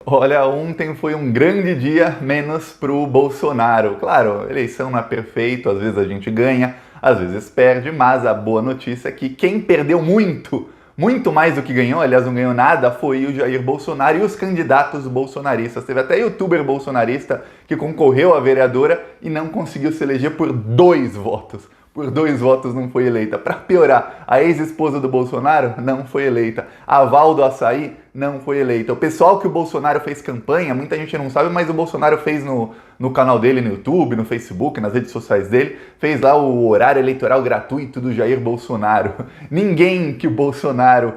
Olha, ontem foi um grande dia, menos pro Bolsonaro. Claro, eleição não é perfeito, às vezes a gente ganha, às vezes perde, mas a boa notícia é que quem perdeu muito, muito mais do que ganhou, aliás, não ganhou nada, foi o Jair Bolsonaro e os candidatos bolsonaristas. Teve até youtuber bolsonarista que concorreu à vereadora e não conseguiu se eleger por 2 votos. Por 2 votos não foi eleita. Para piorar, a ex-esposa do Bolsonaro não foi eleita. A Val do Açaí não foi eleita. O pessoal que o Bolsonaro fez campanha, muita gente não sabe, mas o Bolsonaro fez no canal dele no YouTube, no Facebook, nas redes sociais dele, fez lá o horário eleitoral gratuito do Jair Bolsonaro. Ninguém que o Bolsonaro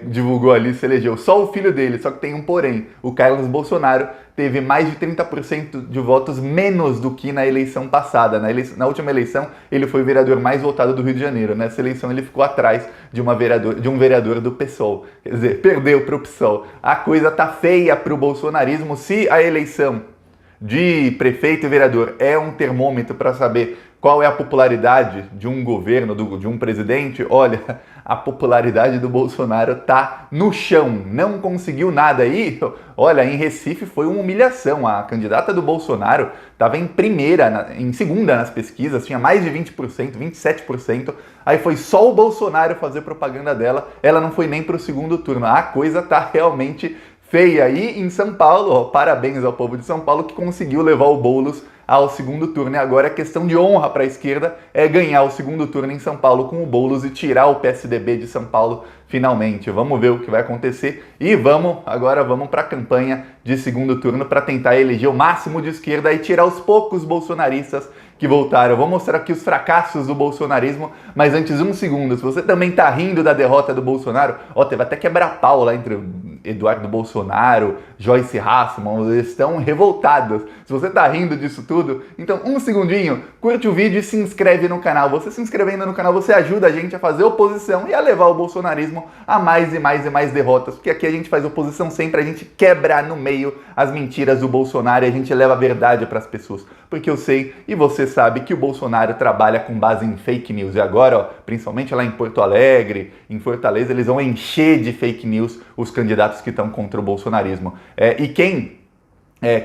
divulgou ali se elegeu, só o filho dele, só que tem um porém. O Carlos Bolsonaro teve mais de 30% de votos menos do que na eleição passada. Na última eleição, ele foi o vereador mais votado do Rio de Janeiro. Nessa eleição, ele ficou atrás de um vereador do PSOL. Quer dizer, perdeu para o PSOL. A coisa tá feia para o bolsonarismo. Se a eleição de prefeito e vereador é um termômetro para saber qual é a popularidade de um governo, de um presidente, olha, a popularidade do Bolsonaro tá no chão, não conseguiu nada aí. Olha, em Recife foi uma humilhação. A candidata do Bolsonaro estava em segunda nas pesquisas, tinha mais de 20%, 27%. Aí foi só o Bolsonaro fazer propaganda dela, ela não foi nem para o segundo turno. A coisa tá realmente feia. E em São Paulo, ó, parabéns ao povo de São Paulo que conseguiu levar o Boulos ao segundo turno. E agora a questão de honra para a esquerda é ganhar o segundo turno em São Paulo com o Boulos e tirar o PSDB de São Paulo finalmente. Vamos ver o que vai acontecer e agora vamos para a campanha de segundo turno para tentar eleger o máximo de esquerda e tirar os poucos bolsonaristas que voltaram. Eu vou mostrar aqui os fracassos do bolsonarismo, mas antes um segundo, se você também tá rindo da derrota do Bolsonaro, ó, teve até quebra-pau lá entre Eduardo Bolsonaro, Joyce Hasselmann, eles estão revoltados. Se você tá rindo disso tudo, então um segundinho, curte o vídeo e se inscreve no canal. Você se inscrevendo no canal, você ajuda a gente a fazer oposição e a levar o bolsonarismo a mais e mais e mais derrotas, porque aqui a gente faz oposição sempre, a gente quebra no meio as mentiras do Bolsonaro e a gente leva a verdade para as pessoas, porque eu sei e você sabe que o Bolsonaro trabalha com base em fake news. E agora, ó, principalmente lá em Porto Alegre, em Fortaleza, eles vão encher de fake news os candidatos que estão contra o bolsonarismo. E quem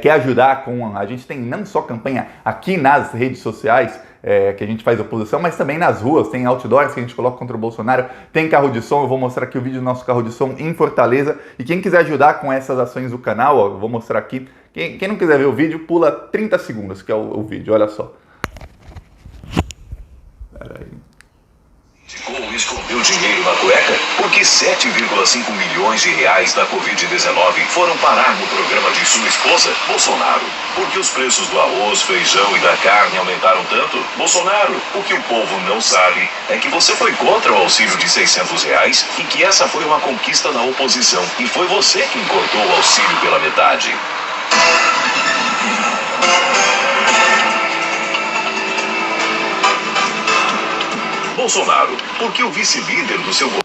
quer ajudar com... A gente tem não só campanha aqui nas redes sociais, que a gente faz oposição, mas também nas ruas, tem outdoors que a gente coloca contra o Bolsonaro, tem carro de som, eu vou mostrar aqui o vídeo do nosso carro de som em Fortaleza, e quem quiser ajudar com essas ações do canal, ó, eu vou mostrar aqui, quem não quiser ver o vídeo, pula 30 segundos, que é o vídeo, olha só. Peraí. Escondeu dinheiro na cueca? Porque 7,5 milhões de reais da Covid-19 foram parar no programa de sua esposa, Bolsonaro. Porque os preços do arroz, feijão e da carne aumentaram tanto? Bolsonaro, o que o povo não sabe é que você foi contra o auxílio de 600 reais e que essa foi uma conquista da oposição. E foi você quem cortou o auxílio pela metade. Bolsonaro, porque o vice-líder do seu governo...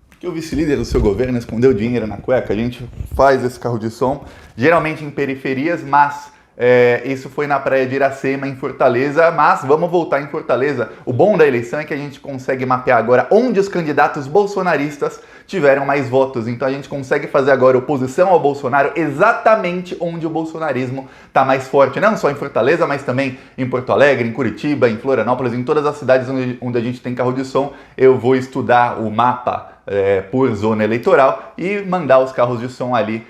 Porque o vice-líder do seu governo escondeu dinheiro na cueca. A gente faz esse carro de som, geralmente em periferias, mas isso foi na praia de Iracema, em Fortaleza, mas vamos voltar em Fortaleza. O bom da eleição é que a gente consegue mapear agora onde os candidatos bolsonaristas tiveram mais votos. Então a gente consegue fazer agora oposição ao Bolsonaro exatamente onde o bolsonarismo está mais forte. Não só em Fortaleza, mas também em Porto Alegre, em Curitiba, em Florianópolis, em todas as cidades onde a gente tem carro de som. Eu vou estudar o mapa por zona eleitoral e mandar os carros de som ali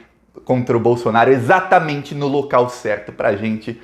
contra o Bolsonaro exatamente no local certo pra gente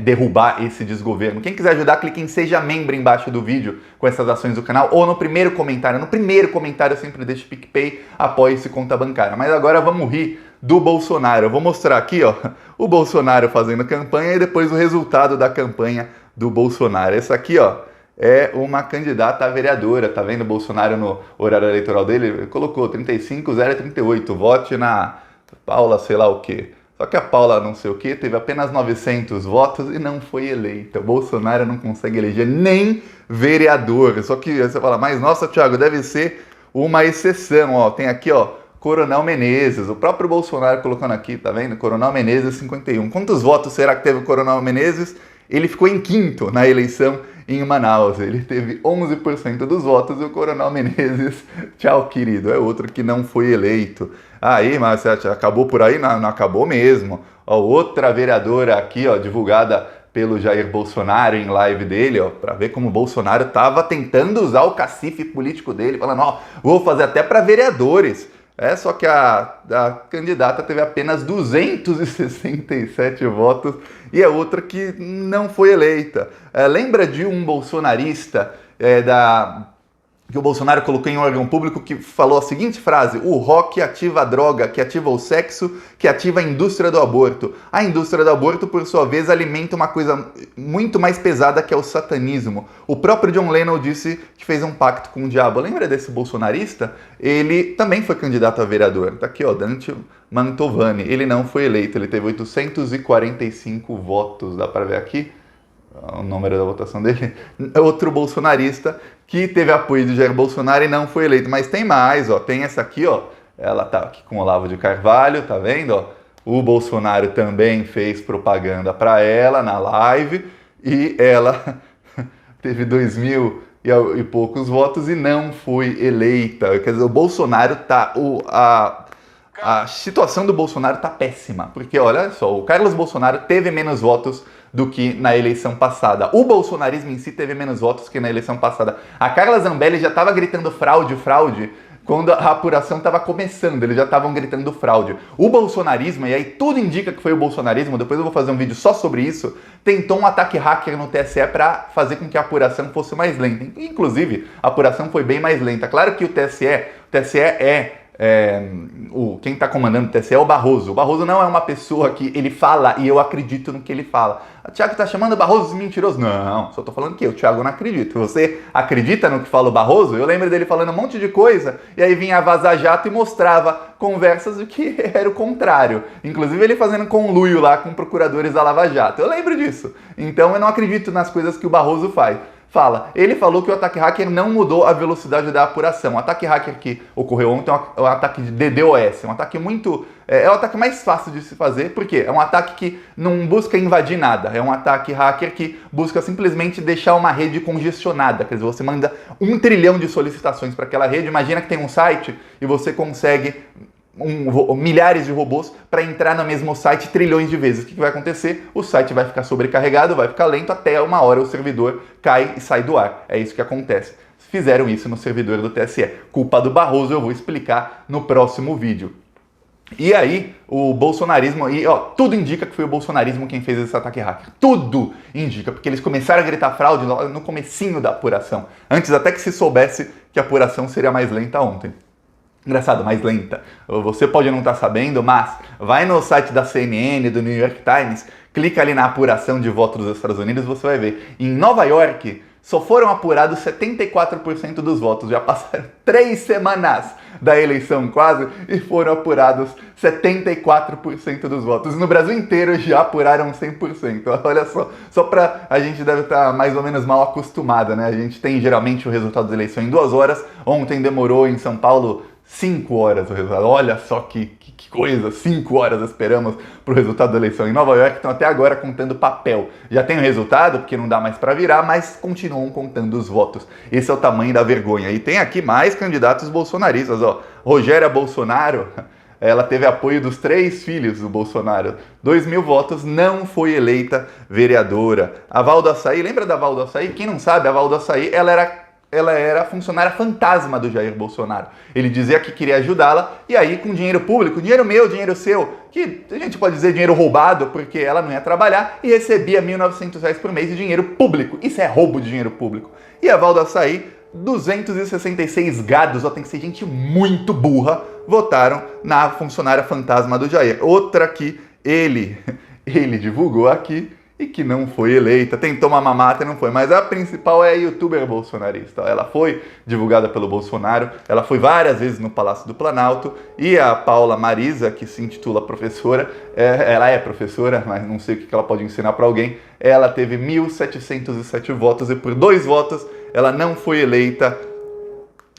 derrubar esse desgoverno. Quem quiser ajudar, clique em Seja Membro embaixo do vídeo com essas ações do canal ou no primeiro comentário. No primeiro comentário eu sempre deixo PicPay, apoie-se conta bancária. Mas agora vamos rir do Bolsonaro. Eu vou mostrar aqui, ó, o Bolsonaro fazendo campanha e depois o resultado da campanha do Bolsonaro. Essa aqui, ó, é uma candidata a vereadora, tá vendo? O Bolsonaro no horário eleitoral dele colocou 35038, vote na Paula sei lá o quê. Só que a Paula não sei o quê teve apenas 900 votos e não foi eleita. O Bolsonaro não consegue eleger nem vereador. Só que você fala, mas nossa, Thiago, deve ser uma exceção. Ó, tem aqui, ó, Coronel Menezes, o próprio Bolsonaro colocando aqui, tá vendo? Coronel Menezes 51. Quantos votos será que teve o Coronel Menezes? ele ficou em quinto na eleição em Manaus. Ele teve 11% dos votos e o Coronel Menezes, tchau querido, é outro que não foi eleito. Aí, mas acabou por aí? Não, não acabou mesmo. Ó, outra vereadora aqui, ó, divulgada pelo Jair Bolsonaro em live dele, ó, para ver como o Bolsonaro estava tentando usar o cacife político dele, falando, ó, vou fazer até para vereadores. Só que a candidata teve apenas 267 votos e é outra que não foi eleita. Lembra de um bolsonarista que o Bolsonaro colocou em um órgão público que falou a seguinte frase: o rock ativa a droga, que ativa o sexo, que ativa a indústria do aborto. A indústria do aborto, por sua vez, alimenta uma coisa muito mais pesada que é o satanismo. O próprio John Lennon disse que fez um pacto com o diabo. Lembra desse bolsonarista? Ele também foi candidato a vereador. Tá aqui, ó, Dante Mantovani. Ele não foi eleito, ele teve 845 votos, dá para ver aqui o número da votação dele. Outro bolsonarista que teve apoio de Jair Bolsonaro e não foi eleito. Mas tem mais, ó. Tem essa aqui, ó. Ela tá aqui com o Olavo de Carvalho, tá vendo, ó? O Bolsonaro também fez propaganda para ela na live e ela teve 2.000 e poucos votos e não foi eleita. Quer dizer, o Bolsonaro tá... A situação do Bolsonaro tá péssima, porque olha só, o Carlos Bolsonaro teve menos votos do que na eleição passada. O bolsonarismo em si teve menos votos que na eleição passada. A Carla Zambelli já estava gritando fraude, fraude, quando a apuração estava começando, eles já estavam gritando fraude. O bolsonarismo, e aí tudo indica que foi o bolsonarismo, depois eu vou fazer um vídeo só sobre isso, tentou um ataque hacker no TSE para fazer com que a apuração fosse mais lenta. Inclusive, a apuração foi bem mais lenta. Claro que o TSE quem está comandando o TSE é o Barroso. O Barroso não é uma pessoa que ele fala e eu acredito no que ele fala. O Thiago está chamando o Barroso de mentiroso. Não, só estou falando que o Thiago não acredita. Você acredita no que fala o Barroso? Eu lembro dele falando um monte de coisa e aí vinha a Vaza Jato e mostrava conversas do que era o contrário. Inclusive ele fazendo conluio lá com procuradores da Lava Jato. Eu lembro disso. Então eu não acredito nas coisas que o Barroso fala. Ele falou que o ataque hacker não mudou a velocidade da apuração. O ataque hacker que ocorreu ontem é um ataque de DDoS, um ataque muito... É o ataque mais fácil de se fazer, porque é um ataque que não busca invadir nada, é um ataque hacker que busca simplesmente deixar uma rede congestionada, quer dizer, você manda 1 trilhão de solicitações para aquela rede, imagina que tem um site e você consegue milhares de robôs para entrar no mesmo site trilhões de vezes. O que vai acontecer? O site vai ficar sobrecarregado, vai ficar lento, até uma hora o servidor cai e sai do ar. É isso que acontece. Fizeram isso no servidor do TSE. Culpa do Barroso, eu vou explicar no próximo vídeo. E aí, o bolsonarismo, e ó, tudo indica que foi o bolsonarismo quem fez esse ataque hacker. Tudo indica, porque eles começaram a gritar fraude no comecinho da apuração, antes até que se soubesse que a apuração seria mais lenta ontem. Engraçado, mais lenta. Você pode não estar sabendo, mas vai no site da CNN, do New York Times, clica ali na apuração de votos dos Estados Unidos, você vai ver. Em Nova York, só foram apurados 74% dos votos. Já passaram 3 semanas da eleição quase e foram apurados 74% dos votos. No Brasil inteiro já apuraram 100%. Olha só para a gente deve estar mais ou menos mal acostumada, né? A gente tem geralmente o resultado da eleição em 2 horas. Ontem demorou em São Paulo 5 horas o resultado. Olha só que coisa, 5 horas esperamos para o resultado da eleição. Em Nova York estão até agora contando papel. Já tem o resultado, porque não dá mais para virar, mas continuam contando os votos. Esse é o tamanho da vergonha. E tem aqui mais candidatos bolsonaristas. Ó. Rogéria Bolsonaro, ela teve apoio dos 3 filhos do Bolsonaro. 2.000 votos, não foi eleita vereadora. A Val do Açaí, lembra da Val do Açaí? Quem não sabe, a Val do Açaí, ela era a funcionária fantasma do Jair Bolsonaro. Ele dizia que queria ajudá-la, e aí com dinheiro público, dinheiro meu, dinheiro seu, que a gente pode dizer dinheiro roubado, porque ela não ia trabalhar, e recebia R$ 1.900 por mês de dinheiro público. Isso é roubo de dinheiro público. E a Val do Açaí, 266 gados, ó, tem que ser gente muito burra, votaram na funcionária fantasma do Jair. Outra que ele divulgou aqui, e que não foi eleita, tentou uma mamata e não foi, mas a principal é a youtuber bolsonarista. Ela foi divulgada pelo Bolsonaro, ela foi várias vezes no Palácio do Planalto, e a Paula Marisa, que se intitula professora, ela é professora, mas não sei o que ela pode ensinar para alguém, ela teve 1.707 votos e por 2 votos ela não foi eleita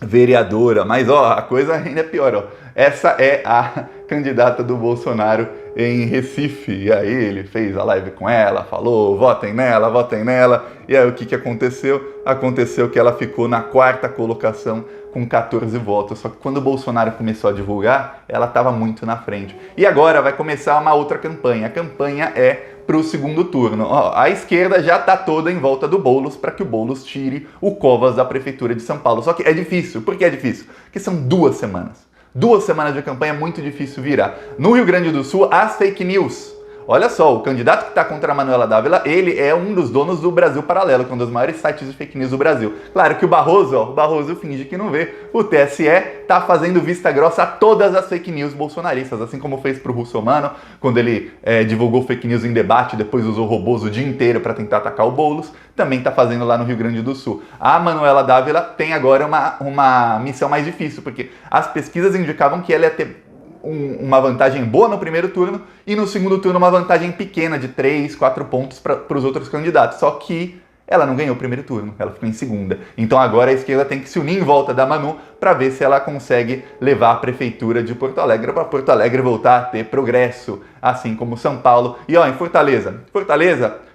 vereadora. Mas ó, a coisa ainda é pior, ó. Essa é a candidata do Bolsonaro em Recife, e aí ele fez a live com ela, falou, votem nela, e aí o que aconteceu? Aconteceu que ela ficou na 4ª colocação com 14 votos, só que quando o Bolsonaro começou a divulgar, ela estava muito na frente. E agora vai começar uma outra campanha, a campanha é para o segundo turno. A esquerda já está toda em volta do Boulos para que o Boulos tire o Covas da Prefeitura de São Paulo. Só que é difícil. Por que é difícil? Porque são 2 semanas. 2 semanas de campanha é muito difícil virar. No Rio Grande do Sul, as fake news. Olha só, o candidato que está contra a Manuela Dávila, ele é um dos donos do Brasil Paralelo, que é um dos maiores sites de fake news do Brasil. Claro que o Barroso finge que não vê. O TSE está fazendo vista grossa a todas as fake news bolsonaristas, assim como fez para o Russomano, quando ele divulgou fake news em debate, depois usou robôs o dia inteiro para tentar atacar o Boulos, também está fazendo lá no Rio Grande do Sul. A Manuela Dávila tem agora uma missão mais difícil, porque as pesquisas indicavam que ela ia ter uma vantagem boa no primeiro turno e no segundo turno uma vantagem pequena de 3, 4 pontos para os outros candidatos. Só que ela não ganhou o primeiro turno, ela ficou em segunda. Então agora a esquerda tem que se unir em volta da Manu para ver se ela consegue levar a prefeitura de Porto Alegre para Porto Alegre voltar a ter progresso, assim como São Paulo. E ó, em Fortaleza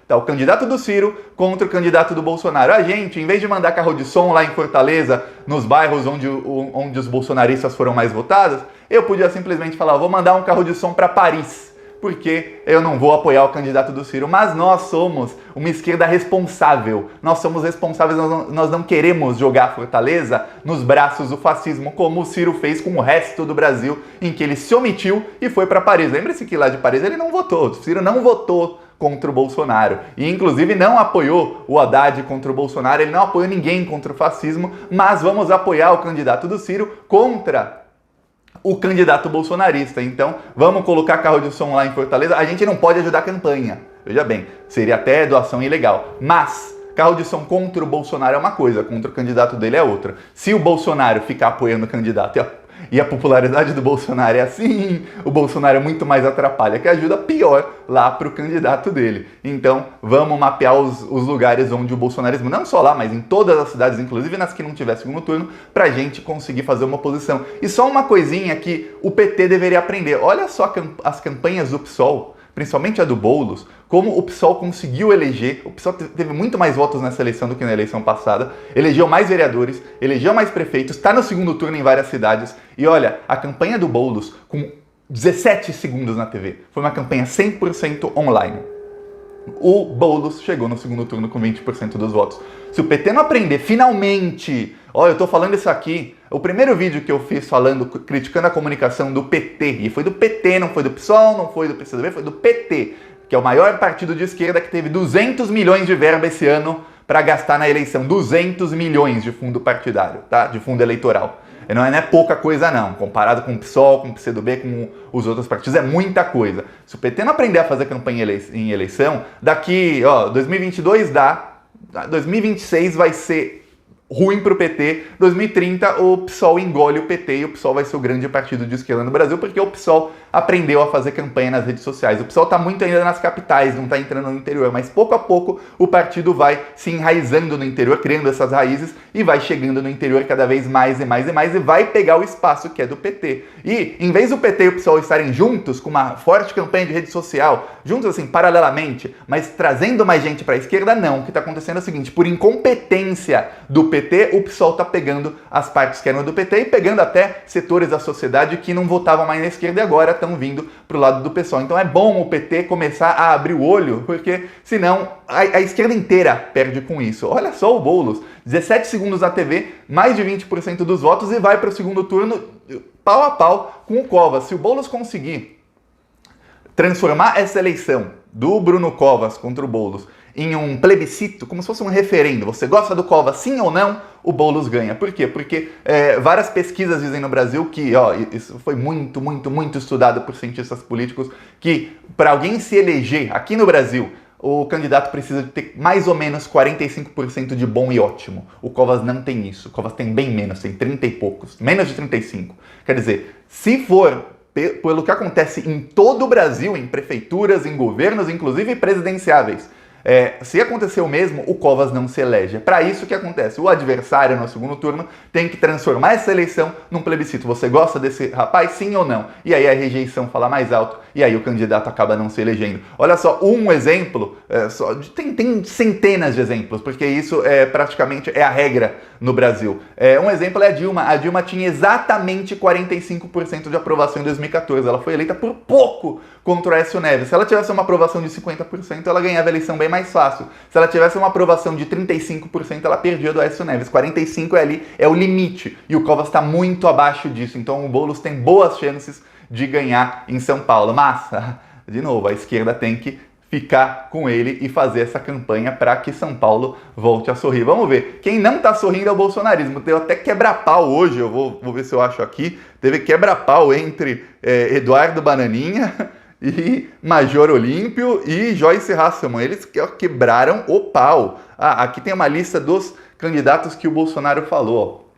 tá o candidato do Ciro contra o candidato do Bolsonaro. A gente, em vez de mandar carro de som lá em Fortaleza, nos bairros onde os bolsonaristas foram mais votados, eu podia simplesmente falar, vou mandar um carro de som para Paris, porque eu não vou apoiar o candidato do Ciro. Mas nós somos uma esquerda responsável, nós somos responsáveis, nós não queremos jogar Fortaleza nos braços do fascismo, como o Ciro fez com o resto do Brasil, em que ele se omitiu e foi para Paris. Lembre-se que lá de Paris ele não votou, o Ciro não votou contra o Bolsonaro, e inclusive não apoiou o Haddad contra o Bolsonaro, ele não apoiou ninguém contra o fascismo, mas vamos apoiar o candidato do Ciro contra o candidato bolsonarista. Então, vamos colocar carro de som lá em Fortaleza. A gente não pode ajudar a campanha, veja bem, seria até doação ilegal, mas carro de som contra o Bolsonaro é uma coisa, contra o candidato dele é outra. Se o Bolsonaro ficar apoiando o candidato e a popularidade do Bolsonaro é assim, o Bolsonaro é muito mais atrapalha que ajuda, pior lá para o candidato dele. Então, vamos mapear os lugares onde o bolsonarismo, não só lá, mas em todas as cidades, inclusive nas que não tiver segundo turno, para a gente conseguir fazer uma oposição. E só uma coisinha que o PT deveria aprender. Olha só as campanhas do PSOL, principalmente a do Boulos, como o PSOL conseguiu eleger. O PSOL teve muito mais votos nessa eleição do que na eleição passada, elegeu mais vereadores, elegeu mais prefeitos, está no segundo turno em várias cidades. E olha, a campanha do Boulos, com 17 segundos na TV, foi uma campanha 100% online. O Boulos chegou no segundo turno com 20% dos votos. Se o PT não aprender, finalmente... Olha, eu tô falando isso aqui, o primeiro vídeo que eu fiz criticando a comunicação do PT, e foi do PT, não foi do PSOL, não foi do PCdoB, foi do PT, que é o maior partido de esquerda que teve 200 milhões de verba esse ano para gastar na eleição. 200 milhões de fundo partidário, tá? De fundo eleitoral. Não é pouca coisa não, comparado com o PSOL, com o PCdoB, com os outros partidos, é muita coisa. Se o PT não aprender a fazer campanha em eleição, daqui, 2022 dá, 2026 vai ser ruim para o PT, 2030 o PSOL engole o PT e o PSOL vai ser o grande partido de esquerda no Brasil, porque o PSOL aprendeu a fazer campanha nas redes sociais. O PSOL está muito ainda nas capitais, não está entrando no interior, mas pouco a pouco o partido vai se enraizando no interior, criando essas raízes e vai chegando no interior cada vez mais e mais e mais e vai pegar o espaço que é do PT. E em vez do PT e o PSOL estarem juntos com uma forte campanha de rede social, juntos assim, paralelamente, mas trazendo mais gente para a esquerda, não. O que está acontecendo é o seguinte, por incompetência do PT, o PSOL está pegando as partes que eram do PT e pegando até setores da sociedade que não votavam mais na esquerda e agora estão vindo para o lado do PSOL. Então é bom o PT começar a abrir o olho, porque senão a esquerda inteira perde com isso. Olha só o Boulos, 17 segundos na TV, mais de 20% dos votos e vai para o segundo turno pau a pau com o Covas. Se o Boulos conseguir transformar essa eleição do Bruno Covas contra o Boulos em um plebiscito, como se fosse um referendo, você gosta do Covas sim ou não, o Boulos ganha. Por quê? Porque várias pesquisas dizem no Brasil que, isso foi muito, muito, muito estudado por cientistas políticos, que para alguém se eleger aqui no Brasil, o candidato precisa de ter mais ou menos 45% de bom e ótimo. O Covas não tem isso. O Covas tem bem menos, tem 30 e poucos, menos de 35. Quer dizer, se for pelo que acontece em todo o Brasil, em prefeituras, em governos, inclusive presidenciáveis, Se acontecer o mesmo, o Covas não se elege. É para isso que acontece. O adversário no segundo turno tem que transformar essa eleição num plebiscito. Você gosta desse rapaz, sim ou não? E aí a rejeição fala mais alto e aí o candidato acaba não se elegendo. Olha só, um exemplo, tem centenas de exemplos, porque isso praticamente é a regra no Brasil. Um exemplo é a Dilma. A Dilma tinha exatamente 45% de aprovação em 2014. Ela foi eleita por pouco contra o Aécio Neves. Se ela tivesse uma aprovação de 50%, ela ganhava a eleição bem mais fácil. Se ela tivesse uma aprovação de 35%, ela perdia do Aécio Neves. 45% ali é o limite. E o Covas está muito abaixo disso. Então o Boulos tem boas chances de ganhar em São Paulo. Mas, de novo, a esquerda tem que ficar com ele e fazer essa campanha para que São Paulo volte a sorrir. Vamos ver. Quem não está sorrindo é o bolsonarismo. Teve até quebra-pau hoje, eu vou ver se eu acho aqui. Teve quebra-pau entre Eduardo Bananinha e Major Olímpio e Joyce Hasselmann. Eles quebraram o pau. Aqui tem uma lista dos candidatos que o Bolsonaro falou.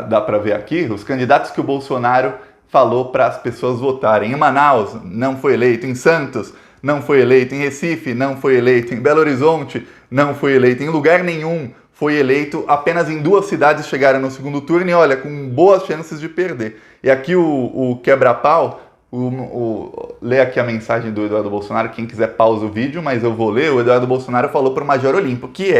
Dá para ver aqui? Os candidatos que o Bolsonaro falou para as pessoas votarem. Em Manaus, não foi eleito. Em Santos, não foi eleito. Em Recife, não foi eleito. Em Belo Horizonte, não foi eleito. Em lugar nenhum foi eleito. Apenas em 2 cidades chegaram no segundo turno e, olha, com boas chances de perder. E aqui o quebra-pau, lê aqui a mensagem do Eduardo Bolsonaro. Quem quiser pausa o vídeo, mas eu vou ler. O Eduardo Bolsonaro falou para o Major Olímpio, que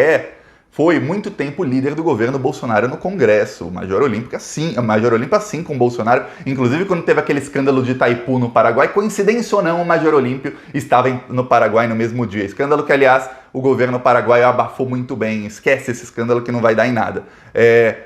foi muito tempo líder do governo Bolsonaro no Congresso. O Major Olímpio assim com o Bolsonaro. Inclusive, quando teve aquele escândalo de Itaipu no Paraguai, coincidência ou não, o Major Olímpio estava no Paraguai no mesmo dia. Escândalo que, aliás, o governo paraguaio abafou muito bem. Esquece esse escândalo que não vai dar em nada.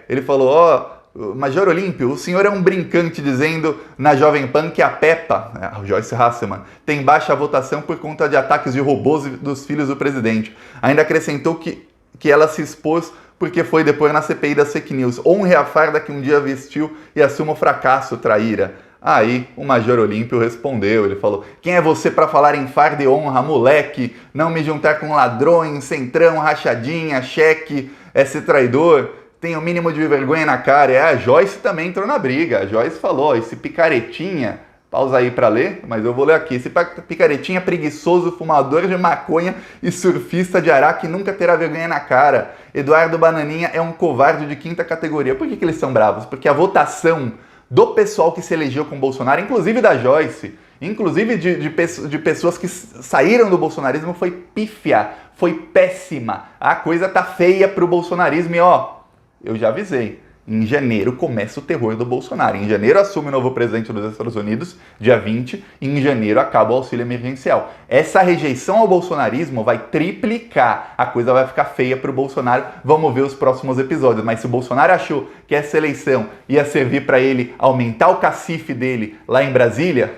Ele falou, Major Olímpio, o senhor é um brincante dizendo na Jovem Pan que a Peppa, a Joyce Hasselmann, tem baixa votação por conta de ataques de robôs dos filhos do presidente. Ainda acrescentou que ela se expôs porque foi depois na CPI das fake news. Honre a farda que um dia vestiu e assuma o fracasso, traíra. Aí o Major Olímpio respondeu, ele falou: quem é você para falar em farda e honra, moleque? Não me juntar com ladrões, centrão, rachadinha, cheque, é ser traidor? Tem o mínimo de vergonha na cara. A Joyce também entrou na briga. A Joyce falou, esse picaretinha... Pausa aí para ler, mas eu vou ler aqui. Esse picaretinha preguiçoso, fumador de maconha e surfista de Araque nunca terá vergonha na cara. Eduardo Bananinha é um covarde de 5ª categoria. Por que eles são bravos? Porque a votação do pessoal que se elegeu com o Bolsonaro, inclusive da Joyce, inclusive de pessoas que saíram do bolsonarismo, foi pífia, foi péssima. A coisa tá feia pro bolsonarismo e eu já avisei. Em janeiro começa o terror do Bolsonaro. Em janeiro assume o novo presidente dos Estados Unidos, dia 20, e em janeiro acaba o auxílio emergencial. Essa rejeição ao bolsonarismo vai triplicar. A coisa vai ficar feia para o Bolsonaro. Vamos ver os próximos episódios. Mas se o Bolsonaro achou que essa eleição ia servir para ele aumentar o cacife dele lá em Brasília,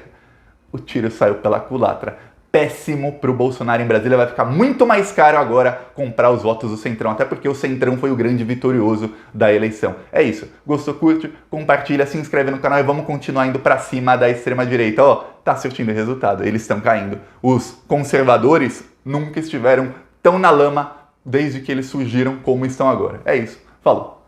o tiro saiu pela culatra. Péssimo para o Bolsonaro em Brasília, vai ficar muito mais caro agora comprar os votos do Centrão, até porque o Centrão foi o grande vitorioso da eleição. É isso, gostou, curte, compartilha, se inscreve no canal e vamos continuar indo para cima da extrema-direita. Tá surtindo resultado, eles estão caindo. Os conservadores nunca estiveram tão na lama desde que eles surgiram como estão agora. É isso, falou!